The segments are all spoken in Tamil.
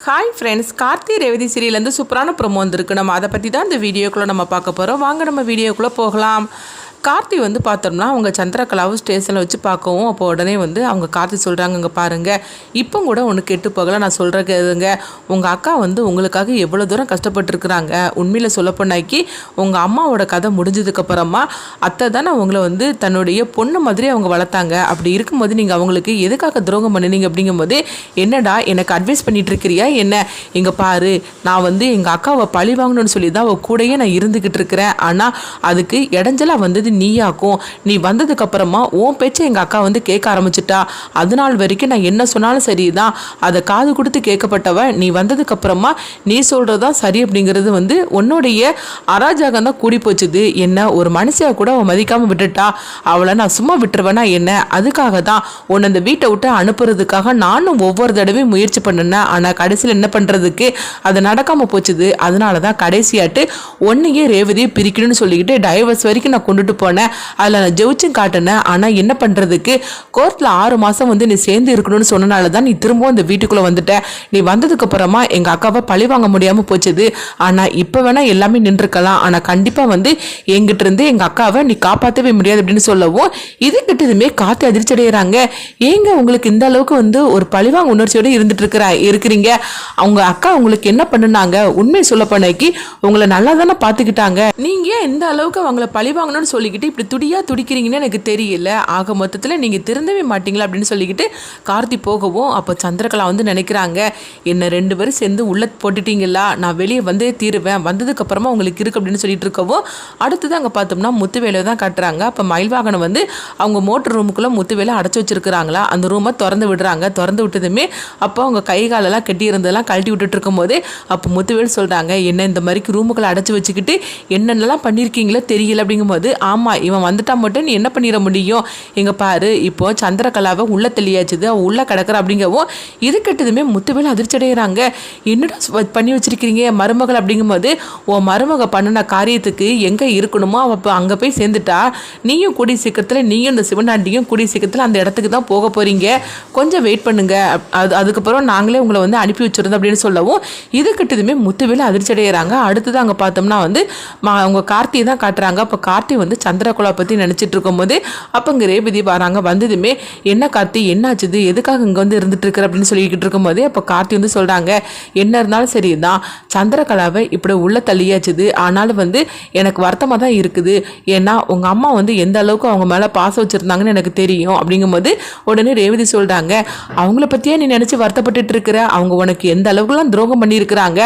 ஹாய் ஃப்ரெண்ட்ஸ், கார்த்தி ரேவதி சீரியலேருந்து சூப்பரான ப்ரோமோ வந்திருக்கு. நம்ம அதை பற்றி தான் இந்த வீடியோக்குள்ளே நம்ம பார்க்க போகிறோம். வாங்க நம்ம வீடியோக்குள்ளே போகலாம். கார்த்தி வந்து பார்த்தோம்னா அவங்க சந்திரகலாவும் ஸ்டேஷனில் வச்சு பார்க்கவும், அப்போ உடனே வந்து அவங்க கார்த்தி சொல்கிறாங்க, இங்கே பாருங்கள், இப்போ கூட ஒன்று கெட்டு போகலை, நான் சொல்கிறதுங்க, உங்கள் அக்கா வந்து உங்களுக்காக எவ்வளோ தூரம் கஷ்டப்பட்டுருக்குறாங்க. உண்மையில் சொல்லப்போனாக்கி உங்கள் அம்மாவோட கதை முடிஞ்சதுக்கப்புறமா அத்தை தானே அவங்கள வந்து தன்னுடைய பொண்ணு மாதிரி அவங்க வளர்த்தாங்க. அப்படி இருக்கும்போது நீங்கள் அவங்களுக்கு எதுக்காக துரோகம் பண்ணினீங்க அப்படிங்கும்போது, என்னடா எனக்கு அட்வைஸ் பண்ணிகிட்டு இருக்கிறியா என்ன? இங்கே பாரு, நான் வந்து எங்கள் அக்காவை பழி வாங்கணும்னு சொல்லி தான் அவள் கூடயே நான் இருந்துக்கிட்டு இருக்கிறேன். ஆனால் அதுக்கு இடைஞ்சலாக வந்தது நீயாக்கும். நீ வந்ததுக்கு அப்புறமா உன் பேச்சை எங்க அக்கா வந்து கேட்க ஆரம்பிச்சிட்டா. அதனால் வரைக்கும் நான் என்ன சொன்னாலும் சரிதான், அதை காது கொடுத்து கேட்கப்பட்டவ நீ வந்ததுக்கு அப்புறமா நீ சொல்றதுதான் சரி அப்படிங்கிறது வந்து உன்னுடைய அராஜகம் தான் கூடி போச்சுது. என்ன ஒரு மனுஷியா கூட அவன் மதிக்காம விட்டுட்டா, அவளை நான் சும்மா விட்டுருவேனா என்ன? அதுக்காக தான் உன்னை அந்த வீட்டை விட்டு அனுப்புறதுக்காக நானும் ஒவ்வொரு தடவையும் முயற்சி பண்ணினேன். ஆனால் கடைசியில் என்ன பண்றதுக்கு அது நடக்காம போச்சுது. அதனால தான் கடைசியாட்டு ஒன்னையே ரேவதியை பிரிக்கணும்னு சொல்லிக்கிட்டு டைவர்ஸ் வரைக்கும் நான் கொண்டுட்டு போனேன். அதில் நான் ஜெயிச்சும் காட்டினேன். ஆனால் என்ன பண்ணுறதுக்கு, கோர்ட்டில் 6 மாதம் வந்து நீ சேர்ந்து இருக்கணும்னு சொன்னனால தான் நீ திரும்பவும் இந்த வீட்டுக்குள்ளே வந்துட்ட. நீ வந்ததுக்கு அப்புறமா எங்கள் அக்காவை பழி வாங்க முடியாமல் போச்சுது. ஆனால் இப்போ வேணா எல்லாமே நின்றுக்கலாம், ஆனால் கண்டிப்பாக வந்து எங்கிட்ட இருந்து எங்கள் அக்காவை நீ காப்பாற்றவே முடியாது அப்படின்னு சொல்லவும், இது கிட்டதுமே காத்து அதிர்ச்சி அடைகிறாங்க. ஏங்க உங்களுக்கு இந்த அளவுக்கு வந்து ஒரு பழிவாங்க உணர்ச்சியோடு இருந்துட்டு இருக்கிறீங்க? அவங்க அக்கா உங்களுக்கு என்ன பண்ணுனாங்க? உண்மை சொல்ல போனாக்கி உங்களை நல்லா தானே பார்த்துக்கிட்டாங்க. நீங்கள் ஏன் இந்த அளவுக்கு அவங்கள பழி வாங்கணும்னு சொல்லிக்கிட்டு இப்படி துடிக்கிறீங்கன்னு எனக்கு தெரியல. ஆக மொத்தத்தில் நீங்கள் திருந்தவே மாட்டீங்களா அப்படின்னு சொல்லிக்கிட்டு கார்த்தி போகவும், அப்போ சந்திரகலா வந்து நினைக்கிறாங்க, என்ன 2 பேரும் சேர்ந்து உள்ள போட்டுட்டீங்களா, நான் வெளியே வந்தே தீருவேன், வந்ததுக்கு அப்புறமா உங்களுக்கு இருக்கு அப்படின்னு சொல்லிட்டு இருக்கவும், அடுத்தது அங்கே பார்த்தோம்னா முத்துவேலை தான் காட்டுறாங்க. அப்போ மயில்வாகனம் வந்து அவங்க மோட்டர் ரூமுக்குள்ளே முத்துவேலை அடைச்சி வச்சிருக்கிறாங்களா, அந்த ரூமை திறந்து விடுறாங்க. திறந்து விட்டதுமே அப்போ அவங்க கை காலெல்லாம் கட்டி இருந்ததெல்லாம் கழட்டி விட்டுட்டு இருக்கும் போது அப்போ முத்துவேல் சொல்கிறாங்க, என்ன இந்த மாதிரி ரூமுக்குள்ளே அடைச்சி வச்சுக்கிட்டு என்னென்னலாம் பண்ணியிருக்கீங்களோ தெரியல அப்படிங்கும்போது, ஆமாம் இவன் வந்துட்டா மட்டும் நீ என்ன பண்ணிட முடியும்? எங்க பாரு, இப்போ சந்திரகலாவை உள்ள தெளியாச்சுது, அவள் உள்ள கிடக்குற அப்படிங்கவும், இது கெட்டதுமே முத்துவேல் அதிர்ச்சி அடைகிறாங்க. என்னடா பண்ணி வச்சிருக்கிறீங்க மருமகள் அப்படிங்கும்போது, உன் மருமக பண்ணின காரியத்துக்கு எங்கே இருக்கணுமோ அவள் இப்போ அங்கே போய் சேர்ந்துட்டா. நீயும் கூடிய சீக்கிரத்தில், நீயும் இந்த சிவனாண்டியும் கூடிய சீக்கிரத்தில் அந்த இடத்துக்கு தான் போக போறீங்க, கொஞ்சம் வெயிட் பண்ணுங்க, அதுக்கப்புறம் நாங்களே உங்களை வந்து அனுப்பி வச்சிருந்தோம் அப்படின்னு சொல்லவும், இது கெட்டதுமே முத்துவேல் அதிர்ச்சி அடைகிறாங்க. அடுத்தது அங்கே பார்த்தோம்னா வந்து அவங்க கார்த்தியை தான் காட்டுறாங்க. அப்போ கார்த்தி வந்து சந்திரகலா பற்றி நினச்சிட்டு இருக்கும்போது அப்போ இங்கே ரேவதி வராங்க. வந்ததுமே, என்ன கார்த்தி என்னாச்சுது, எதுக்காக இங்கே வந்து இருந்துட்டு இருக்கிற அப்படின்னு சொல்லிக்கிட்டு இருக்கும்போது அப்போ கார்த்தி வந்து சொல்கிறாங்க, என்ன இருந்தாலும் சரி தான் சந்திரகலாவை இப்படி உள்ள தள்ளியாச்சுது. ஆனாலும் வந்து எனக்கு வருத்தமாக தான் இருக்குது. ஏன்னா உங்கள் அம்மா வந்து எந்த அளவுக்கு அவங்க மேலே பாசம் வச்சுருந்தாங்கன்னு எனக்கு தெரியும் அப்படிங்கும்போது உடனே ரேவதி சொல்கிறாங்க, அவங்கள பற்றியே நீ நினச்சி வருத்தப்பட்டுட்டு இருக்கிற, அவங்க உனக்கு எந்த அளவுக்குலாம் துரோகம் பண்ணியிருக்கிறாங்க,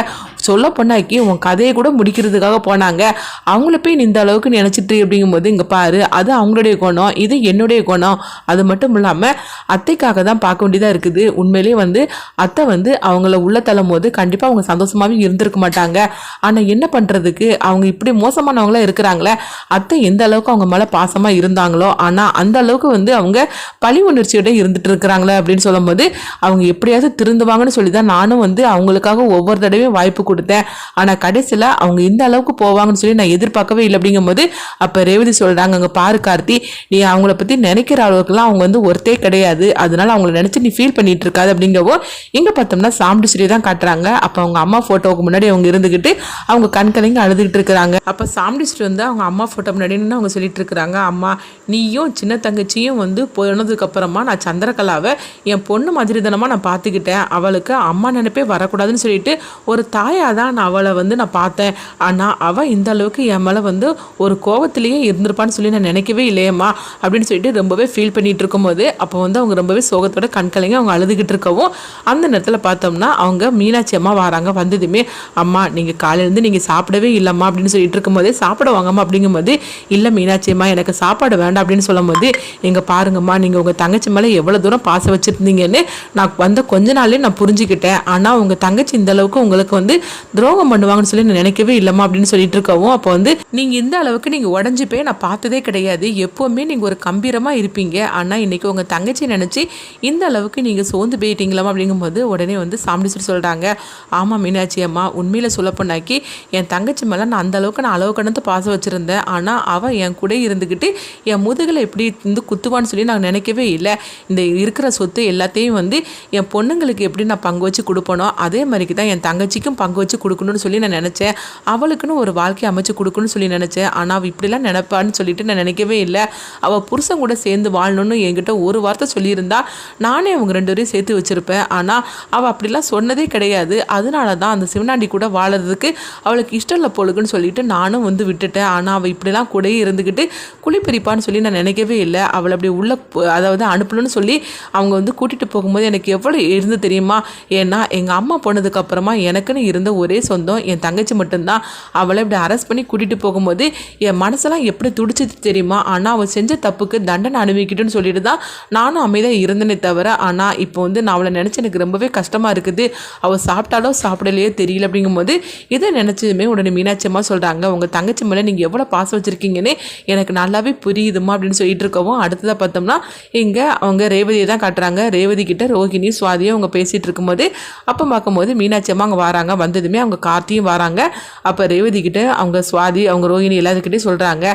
சொல்ல பொண்ணாக்கி உன் கதையை கூட முடிக்கிறதுக்காக போனாங்க, அவங்கள போய் நீ இந்த அளவுக்கு நினச்சிட்டு அப்படிங்கும்போது, இங்கே பாரு, அது அவங்களுடைய குணம், இது என்னுடைய குணம். அது மட்டும் இல்லாமல் அத்தைக்காக தான் பார்க்க வேண்டியதாக இருக்குது. உண்மையிலேயே வந்து அத்தை வந்து அவங்கள உள்ள தள்ளும் போது கண்டிப்பாக அவங்க சந்தோஷமாகவே இருந்திருக்க மாட்டாங்க. ஆனால் என்ன பண்ணுறதுக்கு, அவங்க இப்படி மோசமானவங்களாம் இருக்கிறாங்களே, அத்தை எந்த அளவுக்கு அவங்க மேலே பாசமாக இருந்தாங்களோ, ஆனால் அந்த அளவுக்கு வந்து அவங்க பழி உணர்ச்சியோட இருந்துட்டு இருக்கிறாங்களே அப்படின்னு சொல்லும் போது, அவங்க எப்படியாவது திருந்துவாங்கன்னு சொல்லி தான் நானும் வந்து அவங்களுக்காக ஒவ்வொரு தடவையும் வாய்ப்பு கொடுத்தேன். ஆனால் கடைசியில் அவங்க இந்த அளவுக்கு போவாங்கன்னு சொல்லி நான் எதிர்பார்க்கவே இல்லை அப்படிங்கும்போது அப்போ ரேவதி சொல்கிறாங்க, அங்கே பாரு கார்த்தி, நீ அவங்கள பற்றி நினைக்கிற அளவுக்குலாம் அவங்க வந்து ஒருத்தே கிடையாது, அதனால அவங்கள நினச்சி நீ ஃபீல் பண்ணிட்டு இருக்காது அப்படிங்கவோ. இங்கே பார்த்தோம்னா சாமுண்டீஸ்வரி தான் காட்டுறாங்க. அப்போ அவங்க அம்மா ஃபோட்டோவுக்கு முன்னாடி அவங்க இருந்துக்கிட்டு அவங்க கண்கலங்கி அழுதுகிட்டு இருக்கிறாங்க. அப்போ சாமுண்டீஸ்வரி வந்து அவங்க அம்மா ஃபோட்டோ முன்னாடி அவங்க சொல்லிட்டு இருக்கிறாங்க, அம்மா நீயும் சின்ன தங்கச்சியும் வந்து போனதுக்கப்புறமா நான் சந்திரகலாவை என் பொண்ணு மாதிரி தானமா நான் பார்த்துக்கிட்டேன், அவளுக்கு அம்மா நினைப்பே வரக்கூடாதுன்னு சொல்லிட்டு ஒரு தாயாக தான் நான் அவளை வந்து நான் பார்த்தேன். ஆனால் அவள் இந்த அளவுக்கு என் மேலே வந்து ஒரு கோவத்திலேயே இருந்திருப்பான்னு சொல்லி நான் நினைக்கவே இல்லையம்மா அப்படின்னு சொல்லிட்டு ரொம்பவே ஃபீல் பண்ணிட்டு இருக்கும்போது அப்போ வந்து அவங்க ரொம்பவே சோகத்தோட கண்கலைங்க அவங்க அழுதுகிட்டு இருக்கவும், அந்த நேரத்தில் பார்த்தோம்னா அவங்க மீனாட்சி அம்மா வராங்க. வந்ததுமே, அம்மா நீங்கள் காலையிலேருந்து நீங்கள் சாப்பிடவே இல்லைம்மா அப்படின்னு சொல்லிட்டு இருக்கும்போதே, சாப்பிட வாங்கம்மா அப்படிங்கும்போது, இல்லை மீனாட்சி அம்மா எனக்கு சாப்பாடு வேண்டாம் அப்படின்னு சொல்லும் போது, எங்கள் பாருங்கம்மா நீங்கள் உங்கள் தங்கச்சி மேலே எவ்வளோ தூரம் பாசம் வச்சுருந்தீங்கன்னு நான் வந்த கொஞ்ச நாள்லேயே நான் புரிஞ்சுக்கிட்டேன். ஆனால் உங்கள் தங்கச்சி இந்த அளவுக்கு உங்களுக்கு வந்து துரோகம் பண்ணுவாங்கன்னு சொல்லி நான் நினைக்கவே இல்லைம்மா அப்படின்னு சொல்லிட்டு இருக்கவும், அப்போ வந்து நீங்கள் இந்த அளவுக்கு நீங்கள் உடஞ்சி போய் நான் பார்த்ததே கிடையாது, எப்போவுமே நீங்கள் ஒரு கம்பீரமாக இருப்பீங்க, ஆனால் இன்றைக்கி உங்கள் தங்கச்சி நினச்சி இந்த அளவுக்கு நீங்கள் சோர்ந்து போயிட்டீங்களாமா அப்படிங்கும்போது உடனே வந்து சாமுண்டீஸ்வரி சொல்கிறாங்க, ஆமாம் மீனாட்சி அம்மா, உண்மையில் சொல்லப்போனாக்கி என் தங்கச்சி மேலே நான் அந்த அளவுக்கு நான் அளவு கடந்து பாசம் வச்சுருந்தேன், ஆனால் அவள் என் கூட இருந்துக்கிட்டு என் முதுகில் எப்படி வந்து குத்துவான்னு சொல்லி நான் நினைக்கவே இல்லை. இந்த இருக்கிற சொத்து எல்லாத்தையும் வந்து என் பொண்ணுங்களுக்கு எப்படி நான் பங்கு வச்சு கொடுப்பனோ அதே மாதிரிக்கு தான் என் தங்கச்சிக்கும் பங்கு வச்சு கொடுக்கணும்னு சொல்லி நான் நினச்சேன், அவளுக்குன்னு ஒரு வாழ்க்கை அமைச்சு கொடுக்கணும்னு சொல்லி நினச்சேன், ஆனால் அவள் இப்படிலாம் நினைப்பான்னு சொல்லிட்டு நான் நினைக்கவே இல்லை. அவள் புருஷன் கூட சேர்ந்து வாழணும்னு என்கிட்ட ஒரு வார்த்தை சொல்லியிருந்தா நானே அவங்க 2 பேரையும் சேர்த்து வச்சுருப்பேன், ஆனால் அவள் அப்படிலாம் சொன்னதே கிடையாது. அதனால தான் அந்த சிவனாண்டி கூட வாழறதுக்கு அவளுக்கு இஷ்டம் இல்லை போலுக்குன்னு சொல்லிட்டு நானும் வந்து விட்டுட்டேன். ஆனால் அவள் இப்படிலாம் கூடயே இருந்துக்கிட்டு குளிப்பறிப்பான்னு சொல்லி நான் நினைக்கவே இல்லை. அவளை அப்படி உள்ள அதாவது அனுப்பணும்னு சொல்லி அவங்க வந்து கூட்டிகிட்டு போகும்போது எனக்கு எவ்வளோ இருந்து தெரியுமா, ஏன்னா எங்கள் அம்மா போனதுக்கப்புறமா எனக்குன்னு இருந்த ஒரே சொந்தம் என் தங்கச்சி மட்டும்தான். அவளை இப்படி அரெஸ்ட் பண்ணி கூட்டிகிட்டு போகும்போது என் மனசெல்லாம் எப்படி துடிச்சது தெரியுமா, ஆனால் அவள் செஞ்ச தப்புக்கு தண்டனை அனுபவிக்கிட்டுன்னு சொல்லிட்டு தான் நானும் அமைதியாக இருந்தேனே தவிர, ஆனால் இப்போ வந்து நான் அவளை நினச்சி எனக்கு ரொம்பவே கஷ்டமாக இருக்குது, அவள் சாப்பிட்டாலோ சாப்பிடலையே தெரியல அப்படிங்கும்போது இதை நினச்சதுமே உடனே மீனாட்சி அம்மா சொல்கிறாங்க, உங்கள் தங்கச்சி மேலே நீங்கள் எவ்வளோ பாசம் வச்சுருக்கீங்கன்னு எனக்கு நல்லாவே புரியுதுமா அப்படின்னு சொல்லிட்டு இருக்கவும், அடுத்ததாக பார்த்தோம்னா இங்கே அவங்க ரேவதியை தான் காட்டுறாங்க. ரேவதி கிட்ட ரோஹிணி சுவாதியும் அவங்க பேசிகிட்டு இருக்கும்போது அப்போ பார்க்கும்போது மீனாட்சி அம்மா அங்கே வராங்க. வந்ததுமே அவங்க கார்த்தியும் வராங்க. அப்போ ரேவதி கிட்ட அவங்க சுவாதி அவங்க ரோஹிணி எல்லாத்துக்கிட்டையும் சொல்கிறாங்க,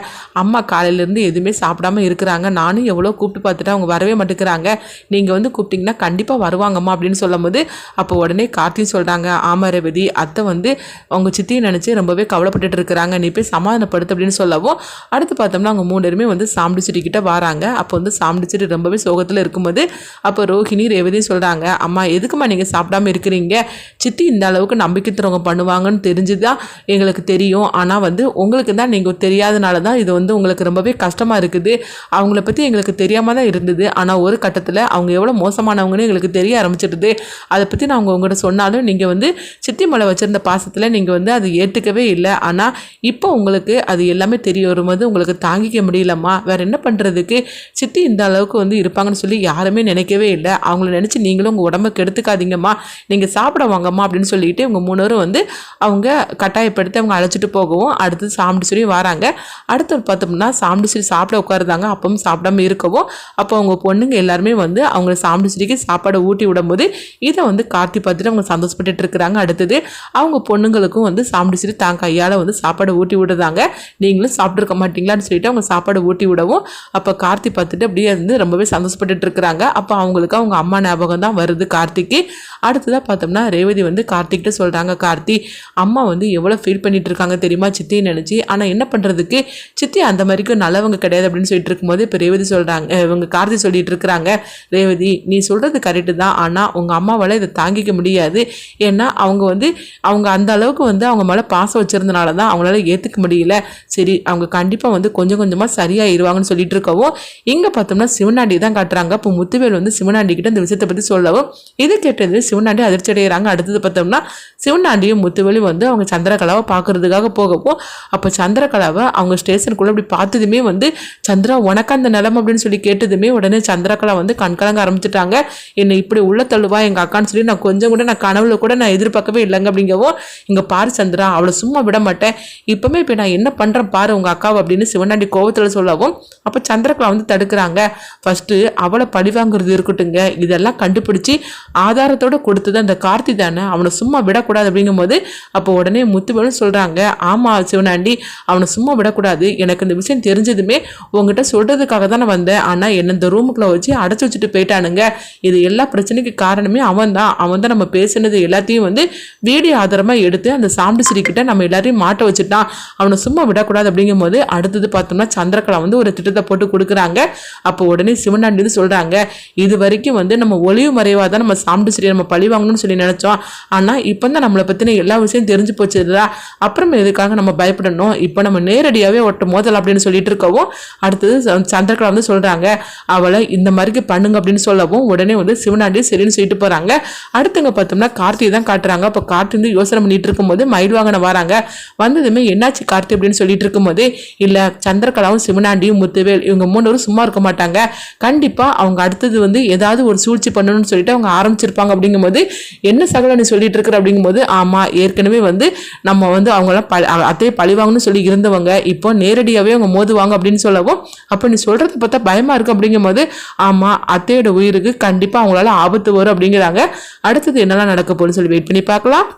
அம்மா காலையிலேருந்து எதுவுமே சாப்பிடாம இருக்கிறாங்க, நானும் எவ்வளோ கூப்பிட்டு பார்த்துட்டு அவங்க வரவே மாட்டேங்கிறாங்க, நீங்கள் வந்து கூப்பிட்டிங்கன்னா கண்டிப்பாக வருவாங்கம்மா அப்படின்னு சொல்லும் போது அப்போ உடனே கார்த்தியும் சொல்கிறாங்க, ஆமாம் ரேவதி, அத்தை வந்து அவங்க சித்தியை நினச்சி ரொம்பவே கவலைப்பட்டுட்டு இருக்கிறாங்க, நீ போய் சமாதானப்படுத்து அப்படின்னு சொல்லவும் அடுத்து பார்த்தோம்னா அவங்க 3 பேருமே வந்து சாமுண்டீஸ்வரி கிட்ட வராங்க. அப்போ வந்து சாமுண்டீஸ்வரி ரொம்பவே சோகத்தில் இருக்கும்போது அப்போ ரோஹிணி ரேவதியும் சொல்கிறாங்க, அம்மா எதுக்குமா நீங்கள் சாப்பிடாம இருக்கிறீங்க, சித்தி இந்த அளவுக்கு நம்பிக்கை துரோகம் பண்ணுவாங்கன்னு தெரிஞ்சுதான் எங்களுக்கு தெரியும், ஆனால் வந்து உங்களுக்கு தான் நீங்கள் தெரியாதனால தான் இது வந்து உங்களுக்கு ரொம்பவே கஷ்டமாக இருக்குது, அவங்கள பற்றி எங்களுக்கு தெரியாமல் தான் இருந்தது, ஆனால் ஒரு கட்டத்தில் அவங்க எவ்வளோ மோசமானவங்கன்னு எங்களுக்கு தெரிய ஆரம்பிச்சிடுது, அதை பற்றி நான் உங்கள்கிட்ட சொன்னாலும் நீங்கள் வந்து சித்தி மேலே வச்சுருந்த பாசத்தில் நீங்கள் வந்து அதை ஏற்றுக்கவே இல்லை, ஆனால் இப்போ உங்களுக்கு அது எல்லாமே தெரிய வரும்போது உங்களுக்கு தாங்கிக்க முடியலம்மா, வேறு என்ன பண்ணுறதுக்கு, சித்தி இந்த அளவுக்கு வந்து இருப்பாங்கன்னு சொல்லி யாருமே நினைக்கவே இல்லை, அவங்கள நினச்சி நீங்களும் உங்கள் உடம்பை கெடுத்துக்காதீங்கம்மா, நீங்கள் சாப்பிட வாங்கம்மா அப்படின்னு சொல்லிட்டு இவங்க 3 பேரும் வந்து அவங்க கட்டாயப்படுத்தி அவங்க அழைச்சிட்டு போகவும் அடுத்து சாமுண்டீஸ்வரி வராங்க. அடுத்து பார்த்தோம்னா சாமுண்டீஸ்வரி சாப்பிட உட்காருதாங்க. அப்பவும் சாப்பிடாம இருக்கவும் அப்போ அவங்க பொண்ணுங்க எல்லாருமே வந்து அவங்க சாமுண்டீஸ்வரிக்கு சாப்பாடை ஊட்டி விடும்போது இதை வந்து கார்த்தி பார்த்துட்டு அவங்க சந்தோஷப்பட்டுட்டு இருக்கிறாங்க. அடுத்தது அவங்க பொண்ணுங்களுக்கும் வந்து சாமுண்டீஸ்வரி தான் கையால் வந்து சாப்பாடை ஊட்டி விடுதாங்க. நீங்களும் சாப்பிட்ருக்க மாட்டீங்களான்னு சொல்லிட்டு அவங்க சாப்பாடை ஊட்டி விடவும் அப்போ கார்த்தி பார்த்துட்டு அப்படியே வந்து ரொம்பவே சந்தோஷப்பட்டுட்டு இருக்கிறாங்க. அப்போ அவங்களுக்கு அவங்க அம்மா ஞாபகம் தான் வருது கார்த்திக்கு. அடுத்ததாக பார்த்தோம்னா ரேவதி வந்து கார்த்திக்கிட்ட சொல்கிறாங்க, கார்த்தி அம்மா வந்து எவ்வளோ ஃபீல் பண்ணிட்டு இருக்காங்க தெரியுமா சித்தியை நினச்சி, ஆனால் என்ன பண்ணுறதுக்கு சித்தி அந்த மாதிரிக்கு நல்லவங்க கிடையாது அப்படின்னு சொல்லிட்டு இருக்கும்போது இப்போ ரேவதி சொல்கிறாங்க, இவங்க கார்த்தி சொல்லிட்டு இருக்கிறாங்க, ரேவதி நீ சொல்கிறது கரெக்டு தான், ஆனால் உங்கள் அம்மாவால் இதை தாங்கிக்க முடியாது, ஏன்னா அவங்க வந்து அவங்க அந்த அளவுக்கு வந்து அவங்க மேலே பாசம் வச்சுருந்தனால தான் அவங்களால ஏற்றுக்க முடியல, சரி அவங்க கண்டிப்பாக வந்து கொஞ்சம் கொஞ்சமாக சரியாயிருவாங்கன்னு சொல்லிட்டு இருக்கவும் இங்கே பார்த்தோம்னா சிவனாண்டி தான் காட்டுறாங்க. இப்போ முத்துவேல் வந்து சிவனாண்டி கிட்ட இந்த விஷயத்தை பற்றி சொல்லவும் இது கேட்டது சிவனாண்டி அதிர்ச்சி அடைகிறாங்க. அடுத்தது பார்த்தோம்னா சிவனாண்டியும் முத்துவேலும் வந்து அவங்க சந்திரகலாவை பார்க்கறதுக்காக போகவும் அப்போ சந்திரகலாவை அவங்க ஸ்டேஷனுக்குள்ளே அப்படி பார்த்ததுமே வந்து சந்திரா உனக்கு அந்த நிலம் அப்படின்னு சொல்லி கேட்டதுமே உடனே சந்திரகலா வந்து கண்கலங்க ஆரம்பிச்சுட்டாங்க. என்னை இப்படி உள்ள தள்ளுவா எங்கள் அக்கான்னு சொல்லி நான் கொஞ்சம் கூட நான் கனவுல கூட நான் எதிர்பார்க்கவே இல்லைங்க அப்படிங்கவும் இங்கே பாரு சந்திரா அவளை சும்மா விட மாட்டேன், இப்போமே இப்போ நான் என்ன பண்ணுறேன் பாரு உங்கள் அக்காவை அப்படின்னு சிவனாண்டி கோவத்தில் சொல்லவும் அப்போ சந்திரகலா வந்து தடுக்கிறாங்க. ஃபஸ்ட்டு அவளை பழிவாங்கிறது இருக்கட்டுங்க, இதெல்லாம் கண்டுபிடிச்சி ஆதாரத்தோடு கொடுத்தது அந்த கார்த்தி தானே, அவனை சும்மா விடக்கூடாது அப்படிங்கும்போது அப்போ உடனே முத்துவேலும் சொல்கிறாங்க, ஆமாம் சிவனாண்டி அவனை சும்மா விடக்கூடாது, எனக்கு இந்த விஷயம் தெரிஞ்சதுமே உங்ககிட்ட சொல்கிறதுக்காக தான் நான் வந்தேன், ஆனால் என்னை இந்த ரூமுக்குள்ளே வச்சு அடைச்சி வச்சுட்டு போயிட்டானுங்க, இது எல்லா பிரச்சனைக்கு காரணமே அவன் தான் நம்ம பேசுனது எல்லாத்தையும் வந்து வீடியோ ஆதாரமாக எடுத்து அந்த சாமுண்டீஸ்வரி கிட்ட நம்ம எல்லாரையும் மாட்ட வச்சுட்டான், அவனை சும்மா விடக்கூடாது அப்படிங்கும்போது அடுத்தது பார்த்தோம்னா சந்திரகலா வந்து ஒரு திட்டத்தை போட்டு கொடுக்குறாங்க. அப்போ உடனே சிவனாண்டி வந்து சொல்கிறாங்க, இது வரைக்கும் வந்து நம்ம ஒளிவு மறைவாக தான் நம்ம சாமுண்டீஸ்வரி நம்ம பழி வாங்கணும்னு சொல்லி நினச்சோம், ஆனால் இப்போ தான் நம்மளை பற்றின எல்லா விஷயம் தெரிஞ்சு போச்சுதா, அப்புறம் எதுக்காக நம்ம பயப்படணும், இப்போ நம்ம நேரடியாகவே ஒட்ட மோதல் அப்படின்னு சொல்லிட்டு இருக்கவும் அடுத்தது சந்திரகலா வந்து சொல்கிறாங்க, அவளை இந்த மாதிரிக்கு பண்ணுங்க அப்படின்னு சொல்லவும் உடனே வந்து சிவனாண்டி சரின்னு சொல்லிட்டு போகிறாங்க. அடுத்தவங்க பார்த்தோம்னா கார்த்தி தான் காட்டுறாங்க. அப்போ கார்த்தி வந்து யோசனை பண்ணிட்டு இருக்கும்போது மயில் வாங்கின வராங்க. வந்ததுமே என்னாச்சு கார்த்தி அப்படின்னு சொல்லிட்டு இருக்கும்போது இல்லை சந்திரகலாவும் சிவனாண்டியும் முத்துவேல் இவங்க 3 பேரும் சும்மா இருக்க மாட்டாங்க, கண்டிப்பாக அவங்க அடுத்தது வந்து ஏதாவது ஒரு சூழ்ச்சி பண்ணணும்னு சொல்லிட்டு அவங்க ஆரம்பிச்சிருப்பாங்க அப்படிங்கும்போது என்ன சகல நீ சொல்லிட்டு இருக்கிற அப்படிங்கும்போது ஆமாம் ஏற்கனவே வந்து நம்ம வந்து அவங்களாம் அத்தையை பழிவாங்கன்னு சொல்லி இருந்தவங்க இப்போ நேரடியாகவே அவங்க மோதுவாங்க அப்படின்னு சொல்லவும், அப்போ நீ சொல்கிறத பார்த்தா பயமாக இருக்குது அப்படிங்கும் போது, ஆமாம் அத்தையோட உயிருக்கு கண்டிப்பாக அவங்களால ஆபத்து வரும் அப்படிங்கிறாங்க. அடுத்தது என்னெல்லாம் நடக்க போகுதுன்னு சொல்லி வெயிட் பண்ணி பார்க்கலாம்.